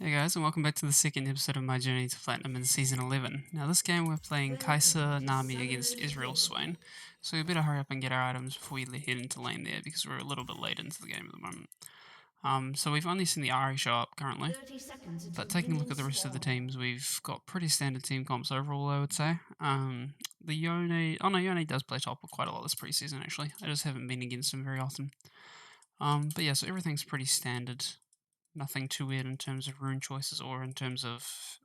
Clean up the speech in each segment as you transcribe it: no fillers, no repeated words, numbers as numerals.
Hey guys, and welcome back to the second episode of my journey to Platinum in Season 11. Now this game we're playing Kaiser Nami against Israel Swain, so we better hurry up and get our items before we head into lane there because we're a little bit late into the game at the moment. So we've only seen the Ari show up currently, 30 seconds until but taking a look minions at the rest of the spawn. teams, we've got pretty standard team comps overall, I would say. The Yone, oh no, Yone does play top quite a lot this preseason actually. I just haven't been against him very often. But yeah, so everything's pretty standard. Nothing too weird in terms of rune choices or in terms of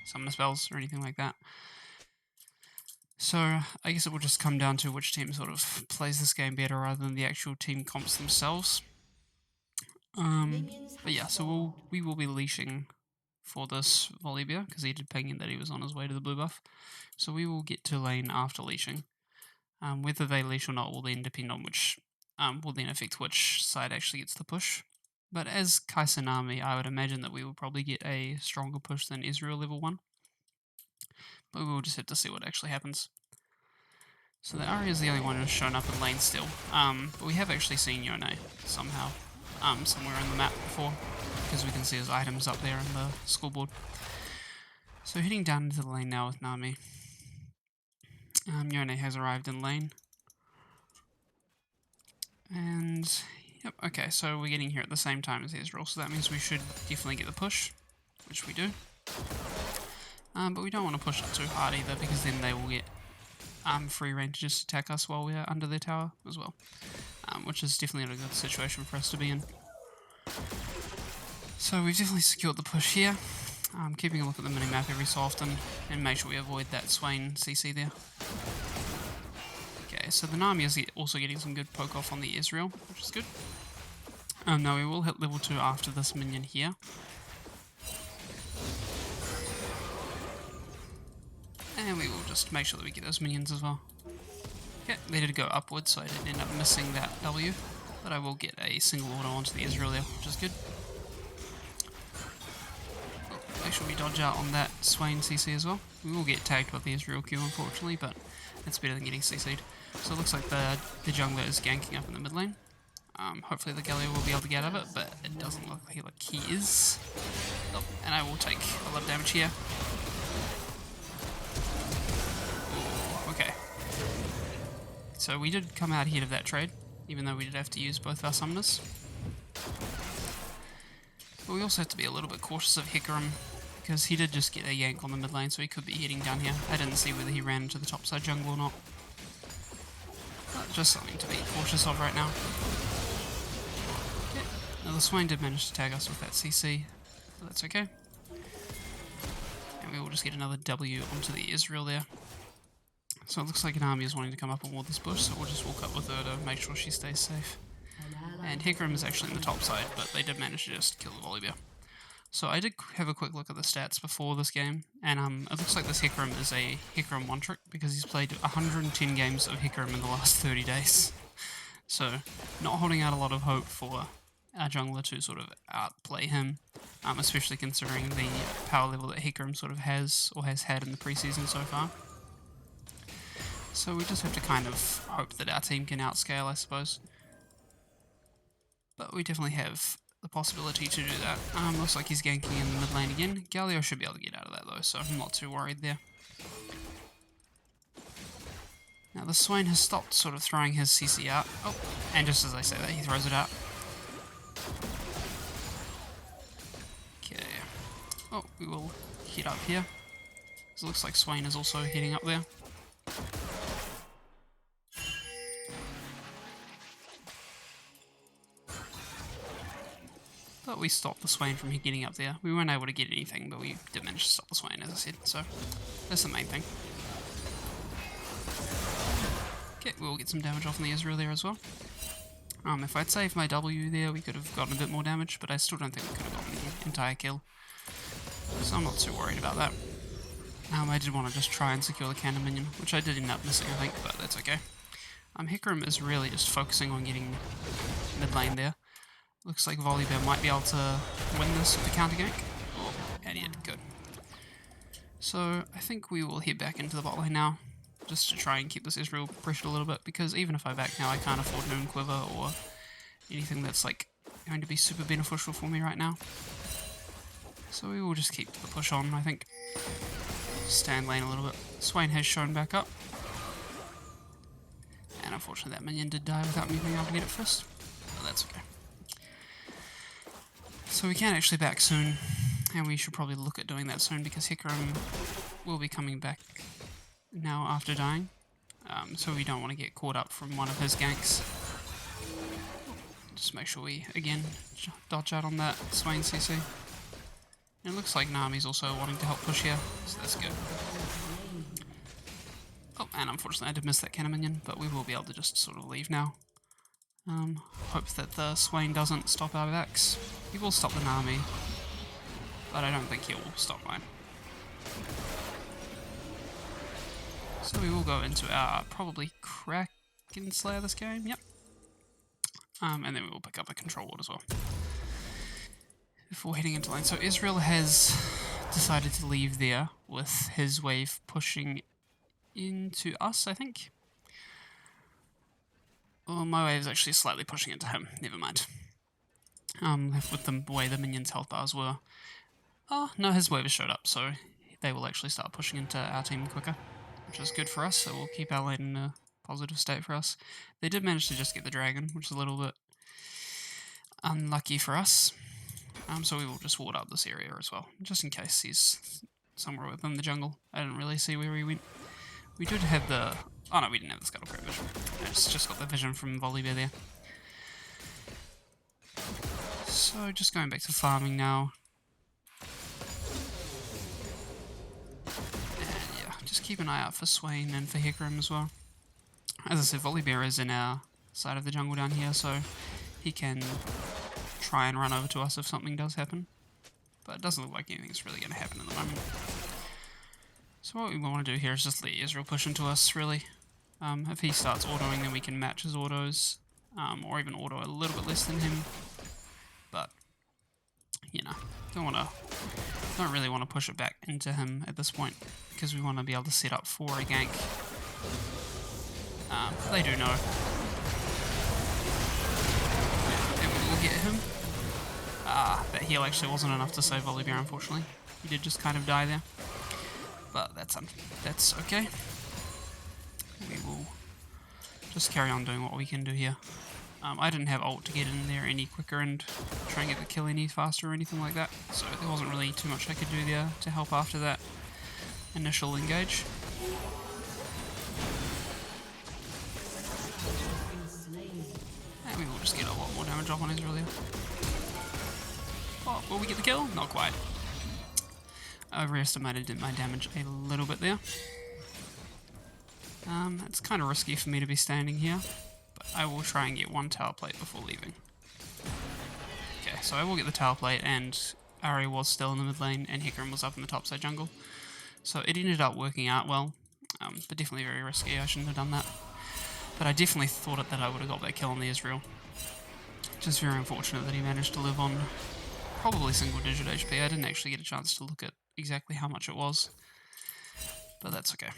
summon spells or anything like that. So I guess it will just come down to which team sort of plays this game better rather than the actual team comps themselves. But yeah, so we will be leashing for this Volibear because he did ping in that he was on his way to the blue buff. So we will get to lane after leashing. Whether they leash or not will then depend on which will then affect which side actually gets the push. But as Kaiser Nami, I would imagine that we will probably get a stronger push than Israel level 1. But we will just have to see what actually happens. So the Arya is the only one who's shown up in lane still. But we have actually seen Yone somehow, somewhere in the map before, because we can see his items up there in the scoreboard. So heading down into the lane now with Nami. Yone has arrived in lane. And yep, okay, so we're getting here at the same time as Ezreal, so that means we should definitely get the push, which we do. But we don't want to push it too hard either, because then they will get free reign to just attack us while we're under their tower as well, which is definitely not a good situation for us to be in. So we've definitely secured the push here, keeping a look at the minimap every so often, and make sure we avoid that Swain CC there. Okay, so the Nami is also getting some good poke off on the Ezreal, which is good. No, we will hit level 2 after this minion here. And we will just make sure that we get those minions as well. Okay, they did go upwards, so I didn't end up missing that W. But I will get a single auto onto the Ezreal there, which is good. Make sure we dodge out on that Swain CC as well. We will get tagged with the Ezreal Q, unfortunately, but it's better than getting CC'd. So it looks like the jungler is ganking up in the mid lane. Hopefully the Galio will be able to get out of it, but it doesn't look like he is. Oh, and I will take a lot of damage here. Ooh, okay. So we did come out ahead of that trade, even though we did have to use both our summoners. But we also have to be a little bit cautious of Hecarim, because he did just get a yank on the mid lane, so he could be heading down here. I didn't see whether he ran into the top side jungle or not. But just something to be cautious of right now. Okay. Now the Swain did manage to tag us with that CC, but that's okay. And we will just get another W onto the Ezreal there. So it looks like an army is wanting to come up and ward this bush, so we'll just walk up with her to make sure she stays safe. And Hecarim is actually in the top side, but they did manage to just kill the Volibear. So I did have a quick look at the stats before this game, and it looks like this Hecarim is a Hecarim one-trick, because he's played 110 games of Hecarim in the last 30 days. So, not holding out a lot of hope for our jungler to sort of outplay him, especially considering the power level that Hecarim sort of has, or has had in the preseason so far. So we just have to kind of hope that our team can outscale, I suppose. But we definitely have the possibility to do that. Looks like he's ganking in the mid lane again. Galio should be able to get out of that though, so I'm not too worried there. Now the Swain has stopped sort of throwing his CC out. Oh, and just as I say that, he throws it out. Okay. Oh, we will head up here. It looks like Swain is also heading up there. But we stopped the Swain from getting up there. We weren't able to get anything, but we did manage to stop the Swain, as I said, so that's the main thing. Okay, we'll get some damage off on the Ezreal there as well. If I'd saved my W there, we could have gotten a bit more damage, but I still don't think we could have gotten the entire kill. So I'm not too worried about that. I did want to just try and secure the cannon minion, which I did end up missing, I think, but that's okay. Hecarim is really just focusing on getting mid lane there. Looks like Volibear might be able to win this with the counter gank. Oh, and he did, good. So I think we will head back into the bot lane now, just to try and keep this Ezreal pressured a little bit, because even if I back now, I can't afford Moon Quiver or anything that's like going to be super beneficial for me right now. So we will just keep the push on, I think. Stand lane a little bit. Swain has shown back up. And unfortunately that minion did die without me being able to get it first. But that's okay. So we can actually back soon. And we should probably look at doing that soon because Hecarim will be coming back now after dying. So we don't want to get caught up from one of his ganks. Just make sure we, again, dodge out on that Swain CC. And it looks like Nami's also wanting to help push here, so that's good. Oh, and unfortunately I did miss that cannon minion, but we will be able to just sort of leave now. Hope that the Swain doesn't stop our backs. He will stop the Nami, but I don't think he will stop mine. So we will go into our probably Kraken Slayer this game, yep. And then we will pick up a control ward as well. Before heading into lane. So Israel has decided to leave there with his wave pushing into us, I think. Well, my wave is actually slightly pushing into him, never mind. With the way the minions' health bars were. Oh, no, his wave has showed up, so they will actually start pushing into our team quicker, which is good for us, so we'll keep our lane in a positive state for us. They did manage to just get the dragon, which is a little bit unlucky for us. So we will just ward up this area as well, just in case he's somewhere within the jungle. I didn't really see where he went. We did have the... Oh no, we didn't have the Scuttlecrat vision. I just got the vision from Volibear there. So just going back to farming now. And yeah, just keep an eye out for Swain and for Hecarim as well. As I said, Volibear is in our side of the jungle down here, so he can try and run over to us if something does happen. But it doesn't look like anything's really going to happen at the moment. So what we want to do here is just let Israel push into us, really. If he starts autoing, then we can match his autos, or even auto a little bit less than him. But, you know, don't really want to push it back into him at this point, because we want to be able to set up for a gank. They do know. And we will get him. That heal actually wasn't enough to save Volibear, unfortunately. He did just kind of die there. But that's okay. We will just carry on doing what we can do here. I didn't have ult to get in there any quicker and try and get the kill any faster or anything like that, so there wasn't really too much I could do there to help after that initial engage. And we will just get a lot more damage off on Israel there. Oh, will we get the kill? Not quite. I overestimated my damage a little bit there. It's kind of risky for me to be standing here, but I will try and get one tower plate before leaving. Okay, so I will get the tower plate, and Ari was still in the mid lane, and Hecarim was up in the topside jungle. So it ended up working out well, but definitely very risky. I shouldn't have done that. But I definitely thought that I would have got that kill on the Israel. Just very unfortunate that he managed to live on probably single digit HP. I didn't actually get a chance to look at exactly how much it was, but that's okay.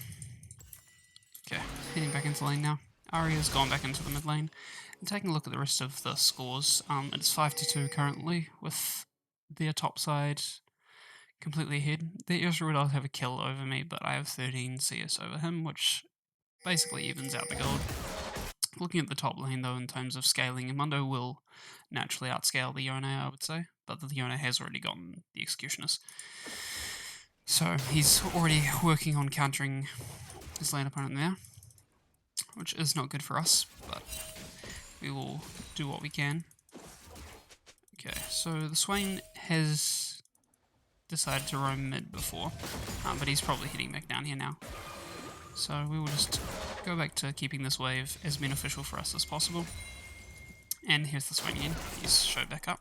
Okay, heading back into lane now. Arya's gone back into the mid lane. And taking a look at the rest of the scores, it's 5-2 currently, with their top side completely ahead. The Israel does have a kill over me, but I have 13 CS over him, which basically evens out the gold. Looking at the top lane though, in terms of scaling, Mundo will naturally outscale the Yone, I would say, but the Yone has already gotten the Executioners. So he's already working on countering his lane opponent there, which is not good for us, but we will do what we can. Okay, so the Swain has decided to roam mid before, but he's probably heading back down here now. So we will just go back to keeping this wave as beneficial for us as possible. And here's the Swain again, he's showed back up.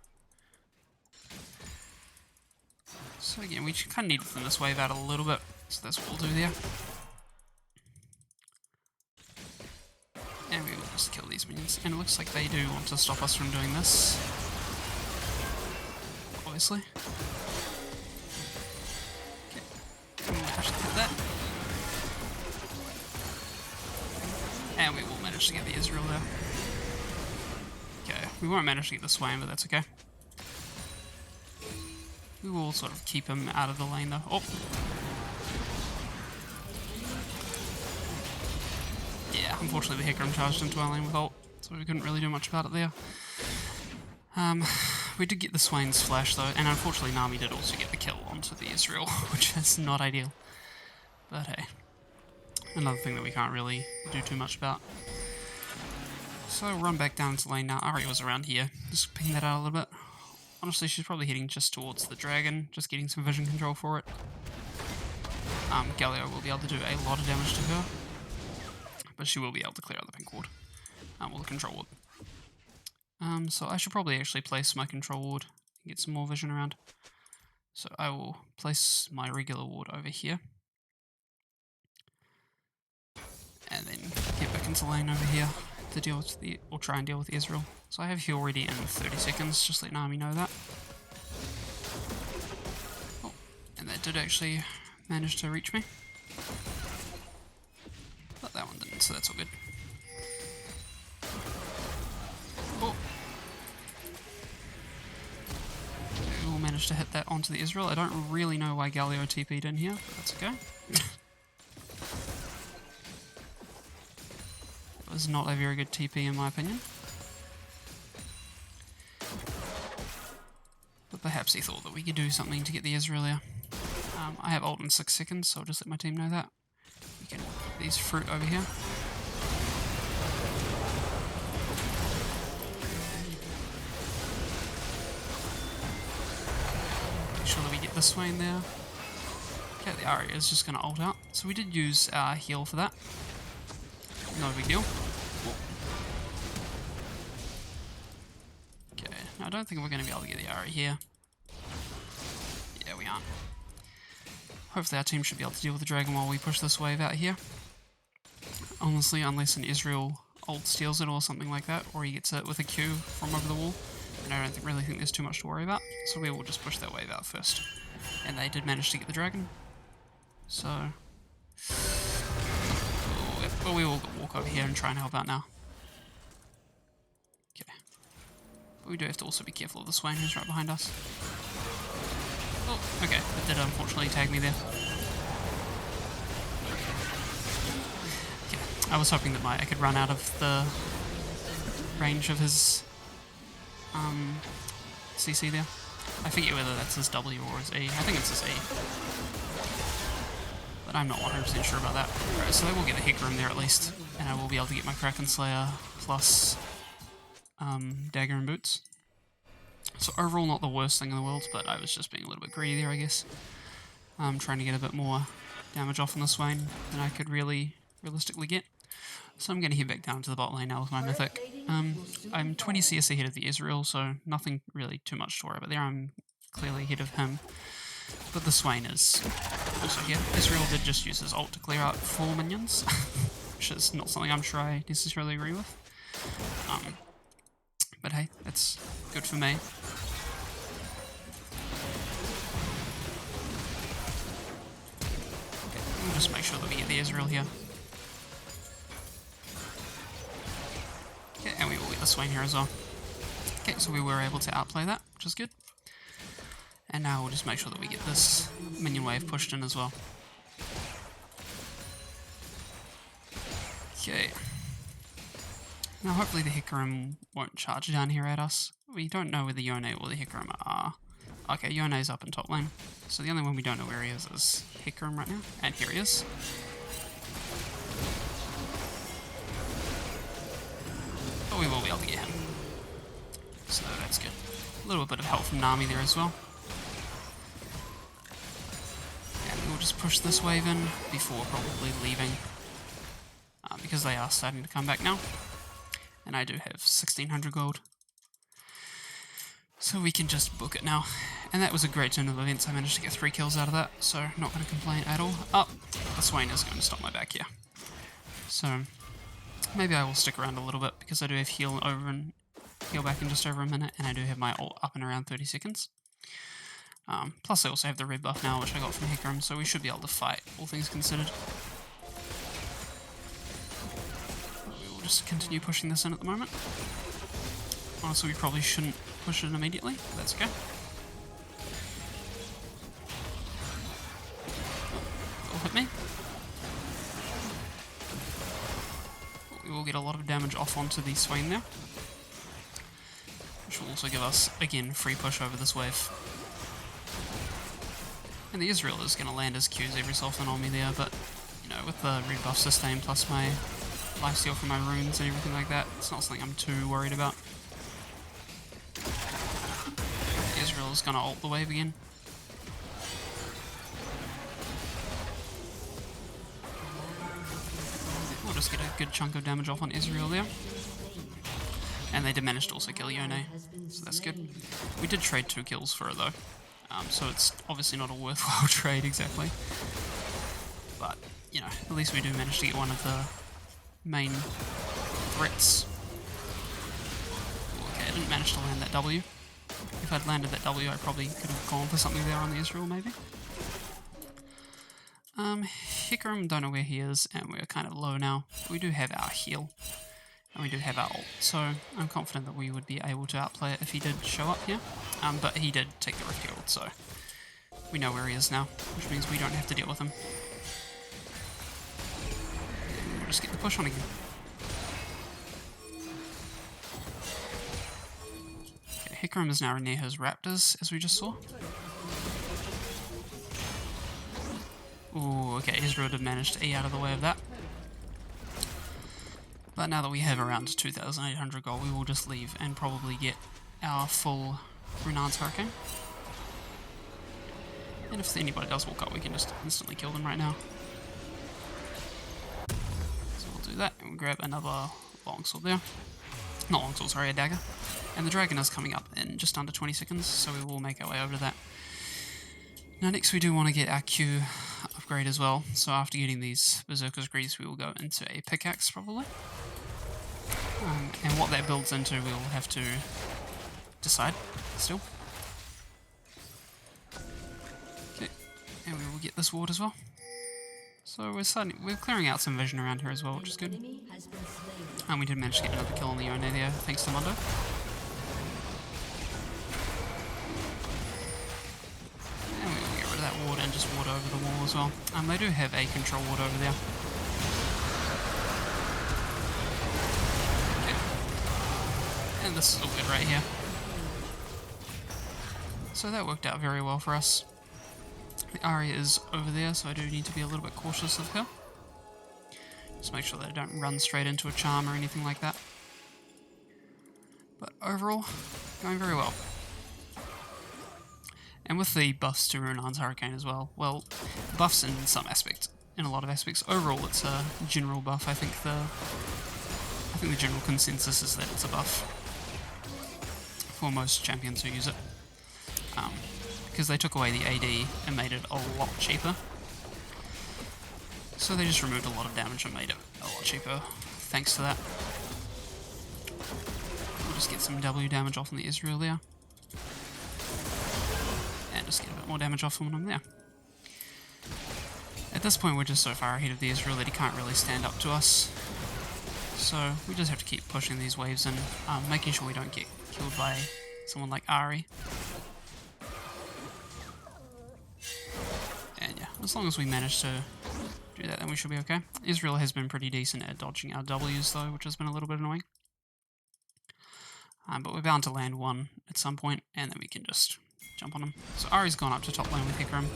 So again, we kind of need to thin this wave out a little bit, so that's what we'll do there. And we will just kill these minions. And it looks like they do want to stop us from doing this. Obviously. Okay. And we'll actually hit that. And we will manage to get the Israel there. Okay, we won't manage to get the Swain, but that's okay. We will sort of keep him out of the lane though. Oh! Yeah, unfortunately the Hecarim charged into our lane with ult, so we couldn't really do much about it there. We did get the Swain's flash though, and unfortunately Nami did also get the kill onto the Israel, which is not ideal. But hey, another thing that we can't really do too much about. So I'll run back down into lane now. Ari was around here, just picking that out a little bit. Honestly, she's probably heading just towards the dragon, just getting some vision control for it. Galio will be able to do a lot of damage to her, but she will be able to clear out the pink ward, or the control ward. So I should probably actually place my control ward and get some more vision around. So I will place my regular ward over here. And then get back into lane over here to deal with or try and deal with Israel. So I have heal ready in 30 seconds, just let Nami know that. Oh, and that did actually manage to reach me. But that one didn't, so that's all good. Oh. We will manage to hit that onto the Israel. I don't really know why Galio TP'd in here, but that's okay. It was not a very good TP in my opinion. But perhaps he thought that we could do something to get the Israel there. I have ult in 6 seconds, so I'll just let my team know that. We can put these fruit over here. Make sure that we get the Swain there. Okay, the Arya is just going to ult out. So we did use our heal for that. No big deal. Okay, now I don't think we're going to be able to get the Arya here. Yeah, we aren't. Hopefully our team should be able to deal with the dragon while we push this wave out here. Honestly, unless an Israel ult steals it or something like that, or he gets it with a Q from over the wall, and I don't really think there's too much to worry about. So we will just push that wave out first. And they did manage to get the dragon. So... But we will walk over here and try and help out now. Okay. But we do have to also be careful of the Swain who's right behind us. Oh, okay. It did unfortunately tag me there. Okay. I was hoping that I could run out of the range of his CC there. I forget whether that's his W or his E. I think it's his E. But I'm not 100% sure about that. Alright, so they will get the Hecarim there at least, and I will be able to get my Kraken Slayer plus Dagger and Boots. So overall not the worst thing in the world, but I was just being a little bit greedy there, I guess. Trying to get a bit more damage off on the Swain than I could realistically get. So I'm going to head back down to the bot lane now with my Mythic. I'm 20 CS ahead of the Israel, so nothing really too much to worry about there. I'm clearly ahead of him. But the Swain is also here. Israel did just use his ult to clear out 4 minions, which is not something I'm sure I necessarily agree with. But hey, that's good for me. Okay, we'll just make sure that we get the Israel here. Okay, and we will get the Swain here as well. Okay, so we were able to outplay that, which is good. And now we'll just make sure that we get this minion wave pushed in as well. Okay. Now hopefully the Hecarim won't charge down here at us. We don't know where the Yone or the Hecarim are. Okay, Yone's up in top lane. So the only one we don't know where he is Hecarim right now. And here he is. But we will be able to get him. So that's good. A little bit of help from Nami there as well. We'll just push this wave in before probably leaving, because they are starting to come back now, and I do have 1600 gold, so we can just book it now. And that was a great turn of events. I managed to get 3 kills out of that, so not going to complain at all. Oh, the Swain is going to stop my back here, so maybe I will stick around a little bit because I do have heal back in just over a minute, and I do have my ult up in around 30 seconds. Plus I also have the red buff now, which I got from Hecarim, so we should be able to fight, all things considered. We will just continue pushing this in at the moment. Honestly, we probably shouldn't push it immediately, but that's okay. get a lot of damage off onto the Swain there. Which will also give us, again, free push over this wave. And the Israel is going to land his Qs every so often on me there, but, you know, with the red buff sustain plus my lifesteal from my runes and everything like that, it's not something I'm too worried about. The Israel is going to ult the wave again. We'll just get a good chunk of damage off on Israel there. And they did manage to also kill Yone, so that's good. We did trade 2 kills for it though, so it's obviously not a worthwhile trade exactly. But, you know, at least we do manage to get one of the main threats. Okay, I didn't manage to land that W. If I'd landed that W, I probably could have gone for something there on the Israel maybe. Hikarim, don't know where he is, and we're kind of low now. We do have our heal. And we do have our ult, so I'm confident that we would be able to outplay it if he did show up here. But he did take the Rift Herald, so we know where he is now, which means we don't have to deal with him. And we'll just get the push on again. Okay, Hikarim is now near his Raptors, as we just saw. Ooh, okay, Ezreal did manage to E out of the way of that. But now that we have around 2,800 gold, we will just leave and probably get our full Runar's Hurricane. And if anybody does walk up, we can just instantly kill them right now. So we'll do that, and we'll grab another longsword there. Not longsword, sorry, a dagger. And the dragon is coming up in just under 20 seconds, so we will make our way over to that. Now next we do want to get our Q upgrade as well, so after getting these Berserker's Greaves we will go into a pickaxe probably. And what that builds into we'll have to decide still. Okay, and we will get this ward as well. So we're clearing out some vision around here as well, which is good. And we did manage to get another kill on the Yone there, thanks to Mundo. That ward and just ward over the wall as well. They do have a control ward over there. Okay. And this is all good right here. So that worked out very well for us. The Ahri is over there, so I do need to be a little bit cautious of her. Just make sure that I don't run straight into a charm or anything like that. But overall, going very well. And with the buffs to Runar's Hurricane as well, well, buffs in some aspects, in a lot of aspects. Overall, it's a general buff. I think the general consensus is that it's a buff for most champions who use it, because they took away the AD and made it a lot cheaper. So they just removed a lot of damage and made it a lot cheaper. Thanks to that, we'll just get some W damage off on the Israel there. Just get a bit more damage off him when I'm there. At this point we're just so far ahead of the Israel that he can't really stand up to us. So we just have to keep pushing these waves and making sure we don't get killed by someone like Ahri. And yeah, as long as we manage to do that then we should be okay. Israel has been pretty decent at dodging our Ws though, which has been a little bit annoying. But we're bound to land one at some point and then we can just jump on him. So Ahri's gone up to top lane with Hikarim.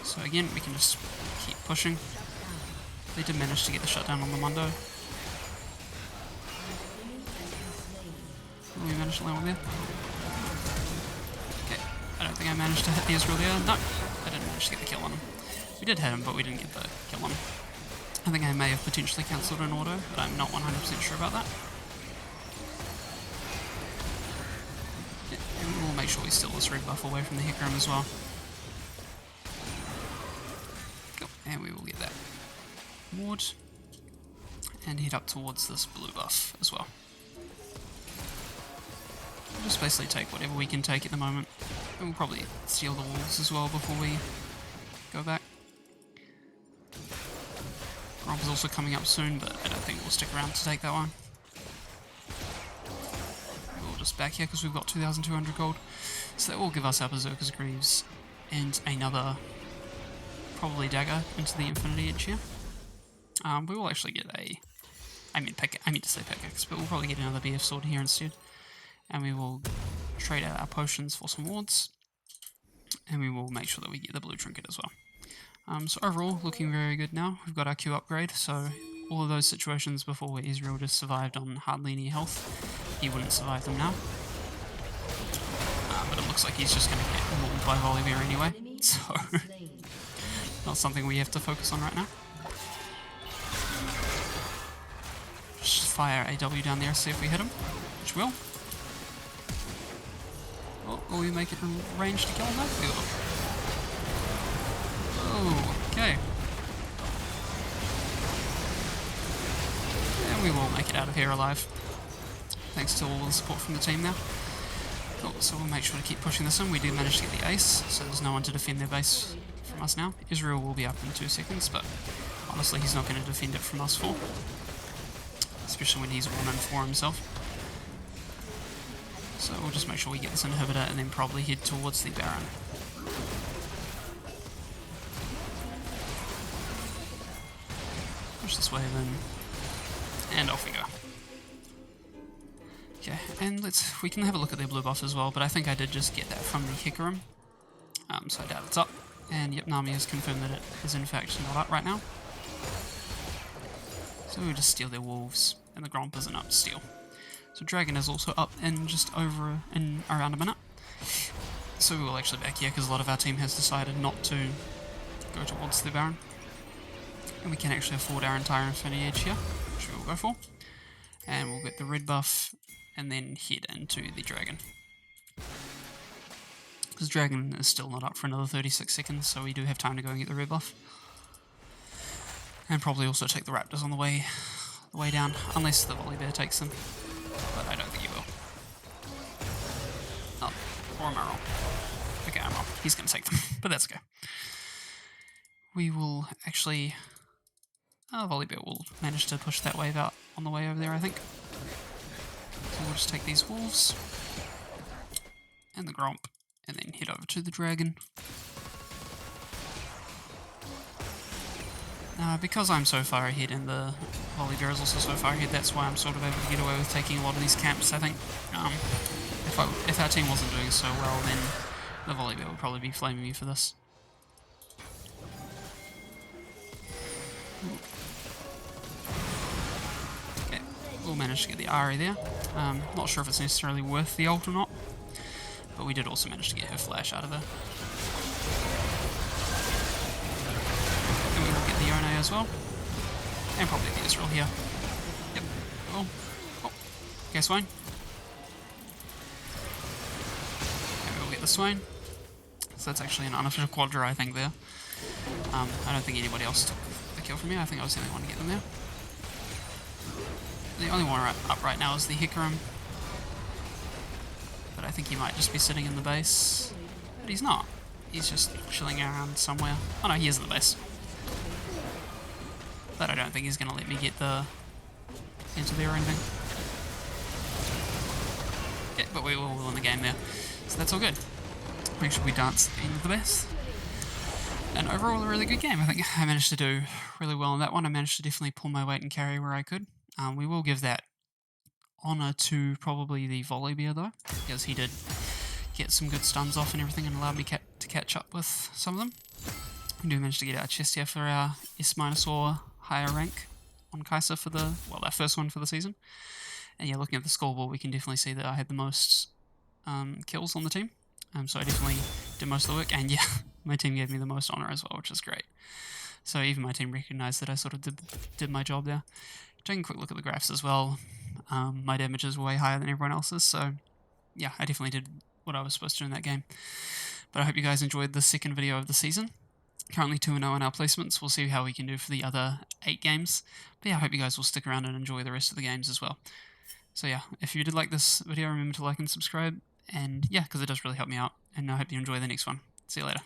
So again, we can just keep pushing. They did manage to get the shutdown on the Mundo. Will we manage to land one there? Okay, I don't think I managed to hit the Israel there. No, I didn't manage to get the kill on him. We did hit him, but we didn't get the kill on him. I think I may have potentially cancelled an auto, but I'm not 100% sure about that. And we'll make sure we steal this red buff away from the Hikarim as well. Cool. And we will get that ward and head up towards this blue buff as well. We'll just basically take whatever we can take at the moment. And we'll probably steal the walls as well before we go back. Romp is also coming up soon, but I don't think we'll stick around to take that one. Back here because we've got 2,200 gold, so that will give us our Berserker's Greaves and another probably dagger into the Infinity Edge here. We will actually get a I mean to say pickaxe, but we'll probably get another BF sword here instead. And we will trade out our potions for some wards. And we will make sure that we get the blue trinket as well. So overall, looking very good now. We've got our Q upgrade, so all of those situations before where Israel just survived on hardly any health, he wouldn't survive them now. But it looks like he's just going to get mauled by Volibear anyway, so not something we have to focus on right now. Just fire a W down there, see if we hit him, which will. Oh, will we make it in range to kill him though? We will. Oh, okay. And we will make it out of here alive. Thanks to all the support from the team now. Cool, so we'll make sure to keep pushing this in. We do manage to get the ace, so there's no one to defend their base from us now. Israel will be up in 2 seconds, but honestly he's not going to defend it from us 4. Especially when he's 1 and 4 himself. So we'll just make sure we get this inhibitor and then probably head towards the Baron. Push this wave in, and off we go. Okay, and we can have a look at their blue buff as well, but I think I did just get that from the Hecarim. So I doubt it's up. And yep, Nami has confirmed that it is in fact not up right now. So we'll just steal their wolves, and the Gromp isn't up to steal. So Dragon is also up in just over in around a minute. So we will actually back here because a lot of our team has decided not to go towards the Baron. And we can actually afford our entire Infinity Edge here, which we will go for. And we'll get the red buff and then head into the Dragon. Because Dragon is still not up for another 36 seconds, so we do have time to go and get the red buff. And probably also take the Raptors on the way down, unless the Volibear takes them. But I don't think he will. Oh, or am I wrong? Okay, I'm wrong. He's going to take them, but that's okay. We will actually... Volibear will manage to push that wave out on the way over there, I think. So we'll just take these wolves and the Gromp, and then head over to the Dragon. Because I'm so far ahead and the Volibear is also so far ahead, that's why I'm sort of able to get away with taking a lot of these camps, I think. If our team wasn't doing so well, then the Volibear would probably be flaming me for this. Okay, we'll manage to get the Ari there. Not sure if it's necessarily worth the ult or not, but we did also manage to get her flash out of her. And we will get the Yone as well. And probably the Israel here. Yep. Oh. Okay, Swain. Okay, we'll get the Swain. So that's actually an unofficial quadra, I think, there. I don't think anybody else took the kill from me. I think I was the only one to get them there. The only one up right now is the Hecarim. But I think he might just be sitting in the base. But he's not. He's just chilling around somewhere. Oh no, he is in the base. But I don't think he's going to let me get into there or anything. Yeah, but we will win the game there. So that's all good. Make sure we dance at the end of the best. And overall, a really good game. I think I managed to do really well in that one. I managed to definitely pull my weight and carry where I could. We will give that honour to probably the Volibear though, because he did get some good stuns off and everything and allowed me to catch up with some of them. We do manage to get our chest here for our S- or higher rank on Kai'Sa for our first one for the season. And yeah, looking at the scoreboard, we can definitely see that I had the most kills on the team. So I definitely did most of the work, and yeah, my team gave me the most honour as well, which is great. So even my team recognised that I sort of did my job there. Taking a quick look at the graphs as well, my damages were way higher than everyone else's, so yeah, I definitely did what I was supposed to do in that game. But I hope you guys enjoyed the second video of the season. Currently 2-0 in our placements. We'll see how we can do for the other 8 games. But yeah, I hope you guys will stick around and enjoy the rest of the games as well. So yeah, if you did like this video, remember to like and subscribe. And yeah, because it does really help me out. And I hope you enjoy the next one. See you later.